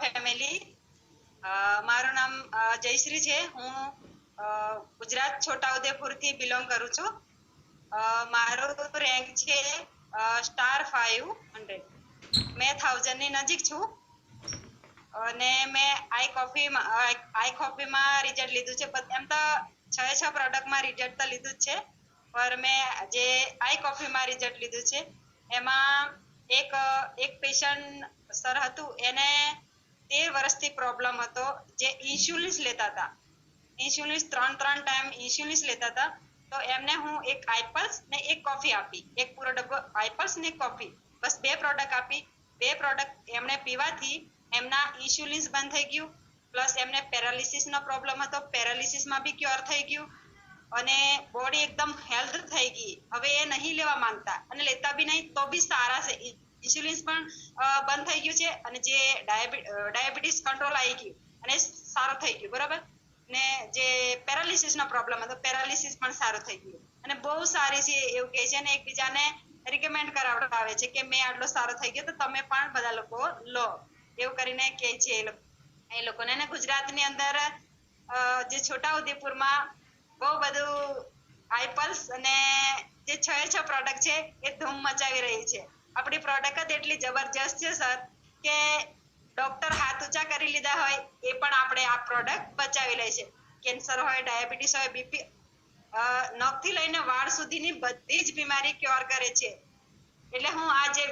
Family. મારું નામ જયશ્રી છે. હું ગુજરાત છોટાઉદેપુર થી બિલોંગ કરું છું. મારો રેન્ક છે સ્ટાર 500. મેં 1000 ની નજીક છું અને મેં આઈ કોફીમાં રિઝલ્ટ લીધું છે. એમ તો 6 પ્રોડક્ટમાં રિઝલ્ટ તો લીધું જ છે, પણ મેં જે આઈ કોફીમાં રિઝલ્ટ લીધું છે એમાં એક પેશન્ટ સર હતું, એને 13 વર્ષથી પ્રોબ્લેમ હતો, જે ઇન્સ્યુલિન લેતા હતા. ઇન્સ્યુલિન 3 ટાઈમ ઇન્સ્યુલિન લેતા હતા. તો એમને હું એક આઈપલ્સ ને એક કોફી આપી, એક પૂરો ડબ્બો આઈપલ્સ ને કોફી, બસ 2 પ્રોડક્ટ આપી. 2 પ્રોડક્ટ એમને પીવાથી એમના ઇન્સ્યુલિન બંધ થઈ ગયું, પ્લસ એમને પેરાલિસિસ નો પ્રોબ્લેમ હતો, પેરાલિસિસ માં બી ક્યોર થઈ ગયું અને બોડી એકદમ હેલ્થ થઈ ગઈ. હવે એ નહીં લેવા માંગતા અને લેતા બી નહીં તો બી સારા છે. ઇન્સ્યુલિન પણ બંધ થઈ ગયું છે અને જે ડાયાબિટીસ કંટ્રોલ આવી ગયું અને સારું થઈ ગયું, બરાબર. ને જે પેરાલિસિસ નો પ્રોબ્લેમ હતો, પેરાલિસિસ પણ સારું થઈ ગયું અને બહુ સારી છે એવું કહે છે ને એકબીજાને રિકમેન્ડ કરાવડાવે છે કે મેં આટલો સારો થઈ ગયો તો તમે પણ બધા લોકો લો, એવું કરીને કહે છે એ લોકોને. અને ગુજરાતની અંદર જે છોટાઉદેપુરમાં બહુ બધું આઈપલ્સ અને જે 6 પ્રોડક્ટ છે એ ધૂમ મચાવી રહી છે. આપણી પ્રોડક્ટ જ એટલી જબરજસ્ત છે સર કે ડોક્ટર હાથ ઊંચા કરી લીધા હોય એ પણ આપણે આ પ્રોડક્ટ બચાવી લે છે. કેન્સર હોય, ડાયાબિટીસ હોય, બીપી, નખથી લઈને વાળ સુધીની બધી જ બીમારી ક્યોર કરે છે. એટલે હું આ જે